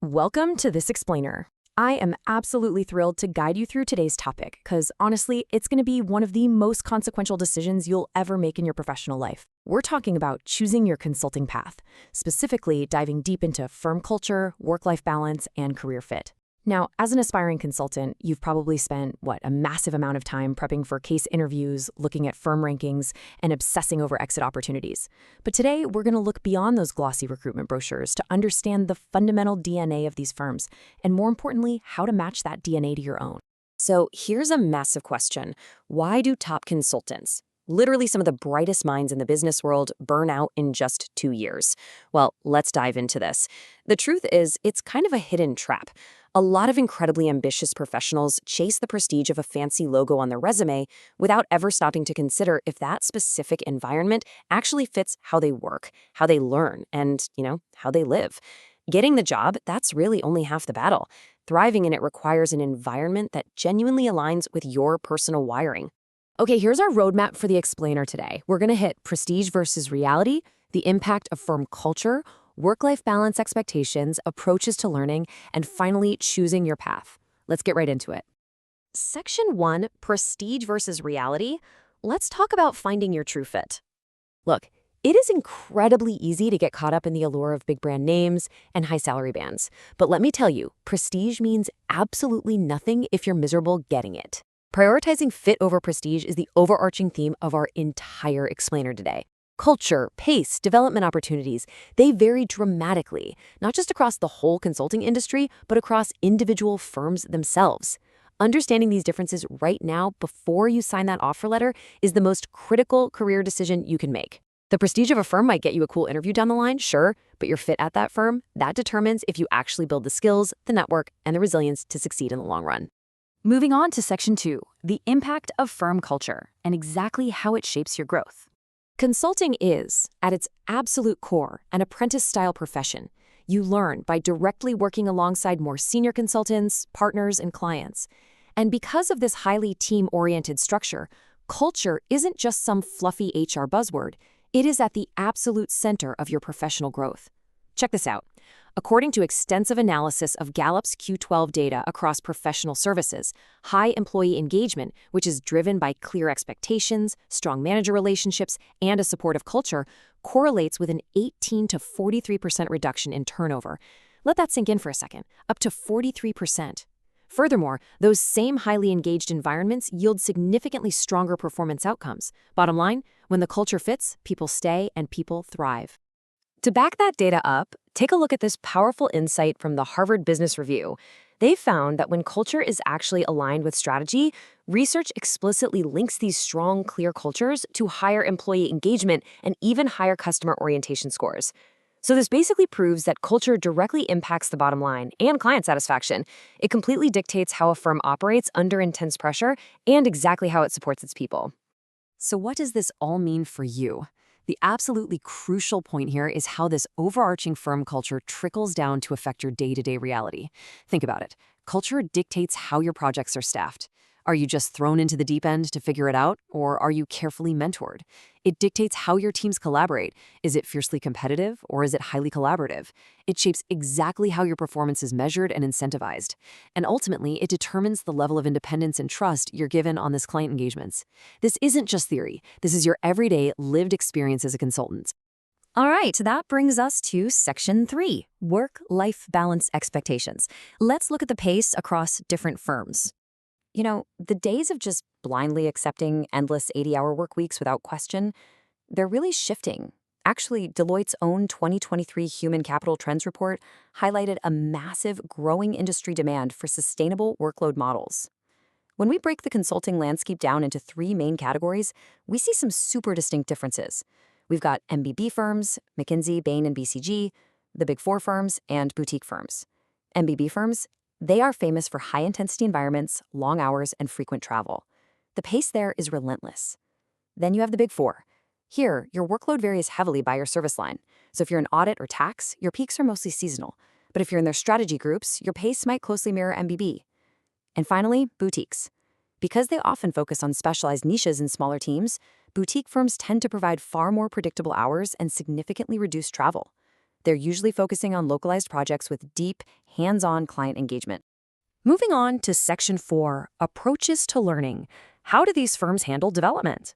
Welcome to This Explainer. I am absolutely thrilled to guide you through today's topic because honestly, it's going to be one of the most consequential decisions you'll ever make in your professional life. We're talking about choosing your consulting path, specifically diving deep into firm culture, work-life balance, and career fit. Now, as an aspiring consultant, you've probably spent, a massive amount of time prepping for case interviews, looking at firm rankings, and obsessing over exit opportunities. But today, we're going to look beyond those glossy recruitment brochures to understand the fundamental DNA of these firms, and more importantly, how to match that DNA to your own. So here's a massive question. Why do top consultants, literally some of the brightest minds in the business world, burn out in just 2 years? Well, let's dive into this. The truth is, it's kind of a hidden trap. A lot of incredibly ambitious professionals chase the prestige of a fancy logo on their resume without ever stopping to consider if that specific environment actually fits how they work, how they learn, and, how they live. Getting the job, that's really only half the battle. Thriving in it requires an environment that genuinely aligns with your personal wiring. Okay, here's our roadmap for the explainer today. We're going to hit prestige versus reality, the impact of firm culture, work-life balance expectations, approaches to learning, and finally, choosing your path. Let's get right into it. Section 1, Prestige versus Reality. Let's talk about finding your true fit. Look, it is incredibly easy to get caught up in the allure of big brand names and high salary bands. But let me tell you, prestige means absolutely nothing if you're miserable getting it. Prioritizing fit over prestige is the overarching theme of our entire explainer today. Culture, pace, development opportunities, they vary dramatically, not just across the whole consulting industry, but across individual firms themselves. Understanding these differences right now before you sign that offer letter is the most critical career decision you can make. The prestige of a firm might get you a cool interview down the line, sure, but your fit at that firm, that determines if you actually build the skills, the network, and the resilience to succeed in the long run. Moving on to Section 2, the impact of firm culture and exactly how it shapes your growth. Consulting is, at its absolute core, an apprentice-style profession. You learn by directly working alongside more senior consultants, partners, and clients. And because of this highly team-oriented structure, culture isn't just some fluffy HR buzzword. It is at the absolute center of your professional growth. Check this out. According to extensive analysis of Gallup's Q12 data across professional services, high employee engagement, which is driven by clear expectations, strong manager relationships, and a supportive culture, correlates with an 18 to 43% reduction in turnover. Let that sink in for a second, up to 43%. Furthermore, those same highly engaged environments yield significantly stronger performance outcomes. Bottom line, when the culture fits, people stay and people thrive. To back that data up, take a look at this powerful insight from the Harvard Business Review. They found that when culture is actually aligned with strategy, research explicitly links these strong, clear cultures to higher employee engagement and even higher customer orientation scores. So this basically proves that culture directly impacts the bottom line and client satisfaction. It completely dictates how a firm operates under intense pressure and exactly how it supports its people. So what does this all mean for you? The absolutely crucial point here is how this overarching firm culture trickles down to affect your day-to-day reality. Think about it. Culture dictates how your projects are staffed. Are you just thrown into the deep end to figure it out, or are you carefully mentored? It dictates how your teams collaborate. Is it fiercely competitive, or is it highly collaborative? It shapes exactly how your performance is measured and incentivized. And ultimately, it determines the level of independence and trust you're given on this client engagements. This isn't just theory. This is your everyday, lived experience as a consultant. All right, that brings us to Section 3, work-life balance expectations. Let's look at the pace across different firms. The days of just blindly accepting endless 80-hour work weeks without question, they're really shifting. Actually, Deloitte's own 2023 Human Capital Trends report highlighted a massive growing industry demand for sustainable workload models. When we break the consulting landscape down into 3 main categories, we see some super distinct differences. We've got MBB firms, McKinsey, Bain, and BCG, the Big Four firms, and boutique firms. MBB firms, they are famous for high-intensity environments, long hours, and frequent travel. The pace there is relentless. Then you have the Big Four. Here, your workload varies heavily by your service line. So if you're in audit or tax, your peaks are mostly seasonal. But if you're in their strategy groups, your pace might closely mirror MBB. And finally, boutiques. Because they often focus on specialized niches in smaller teams, boutique firms tend to provide far more predictable hours and significantly reduced travel. They're usually focusing on localized projects with deep, hands-on client engagement. Moving on to Section 4, Approaches to Learning. How do these firms handle development?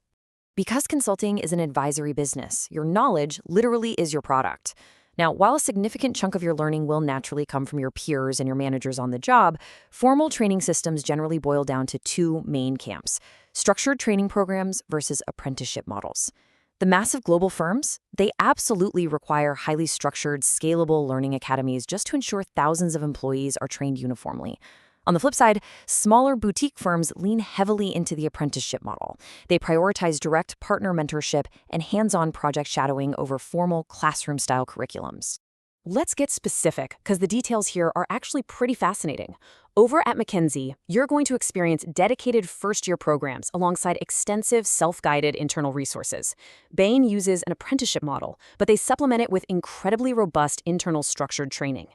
Because consulting is an advisory business, your knowledge literally is your product. Now, while a significant chunk of your learning will naturally come from your peers and your managers on the job, formal training systems generally boil down to two main camps: structured training programs versus apprenticeship models. The massive global firms, they absolutely require highly structured, scalable learning academies just to ensure thousands of employees are trained uniformly. On the flip side, smaller boutique firms lean heavily into the apprenticeship model. They prioritize direct partner mentorship and hands-on project shadowing over formal classroom-style curriculums. Let's get specific, because the details here are actually pretty fascinating. Over at McKinsey, you're going to experience dedicated first-year programs alongside extensive self-guided internal resources. Bain uses an apprenticeship model, but they supplement it with incredibly robust internal structured training.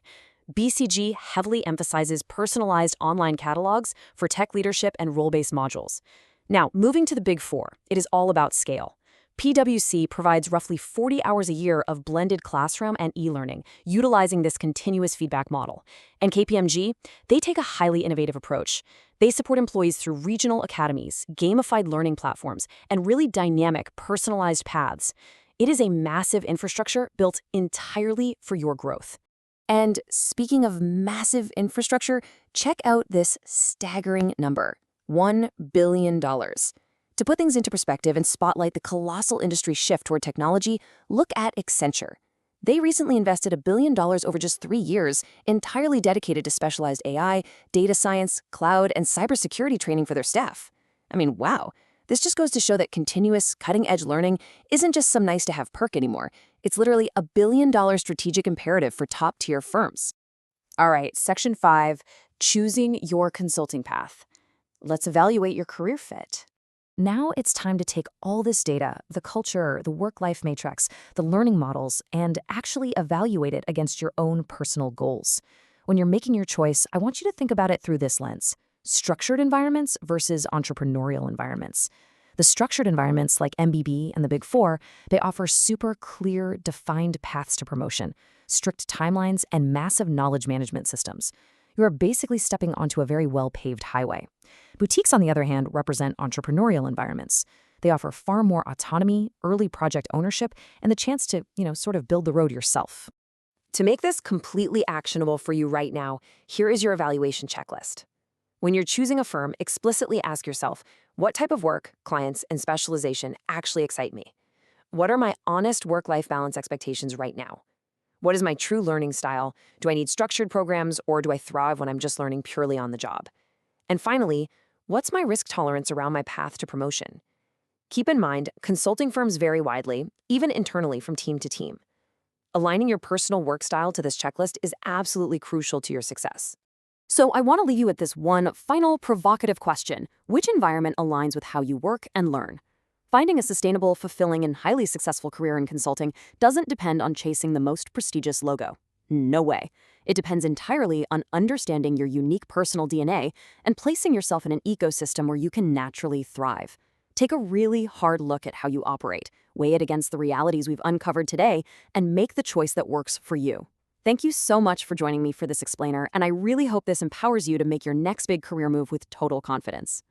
BCG heavily emphasizes personalized online catalogs for tech leadership and role-based modules. Now, moving to the Big Four, it is all about scale. PwC provides roughly 40 hours a year of blended classroom and e-learning, utilizing this continuous feedback model. And KPMG, they take a highly innovative approach. They support employees through regional academies, gamified learning platforms, and really dynamic, personalized paths. It is a massive infrastructure built entirely for your growth. And speaking of massive infrastructure, check out this staggering number: $1 billion. To put things into perspective and spotlight the colossal industry shift toward technology, look at Accenture. They recently invested $1 billion over just 3 years, entirely dedicated to specialized AI, data science, cloud, and cybersecurity training for their staff. I mean, wow. This just goes to show that continuous, cutting-edge learning isn't just some nice-to-have perk anymore. It's literally a $1 billion strategic imperative for top-tier firms. All right, Section 5, Choosing Your Consulting Path. Let's evaluate your career fit. Now it's time to take all this data, the culture, the work-life matrix, the learning models, and actually evaluate it against your own personal goals. When you're making your choice, I want you to think about it through this lens: structured environments versus entrepreneurial environments. The structured environments like MBB and the Big Four, they offer super clear, defined paths to promotion, strict timelines, and massive knowledge management systems. You are basically stepping onto a very well-paved highway. Boutiques, on the other hand, represent entrepreneurial environments. They offer far more autonomy, early project ownership, and the chance to, sort of build the road yourself. To make this completely actionable for you right now, here is your evaluation checklist. When you're choosing a firm, explicitly ask yourself, what type of work, clients, and specialization actually excite me? What are my honest work-life balance expectations right now? What is my true learning style? Do I need structured programs, or do I thrive when I'm just learning purely on the job? And finally, what's my risk tolerance around my path to promotion? Keep in mind, consulting firms vary widely, even internally from team to team. Aligning your personal work style to this checklist is absolutely crucial to your success. So I want to leave you with this one final provocative question: which environment aligns with how you work and learn? Finding a sustainable, fulfilling, and highly successful career in consulting doesn't depend on chasing the most prestigious logo. No way. It depends entirely on understanding your unique personal DNA and placing yourself in an ecosystem where you can naturally thrive. Take a really hard look at how you operate, weigh it against the realities we've uncovered today, and make the choice that works for you. Thank you so much for joining me for this explainer, and I really hope this empowers you to make your next big career move with total confidence.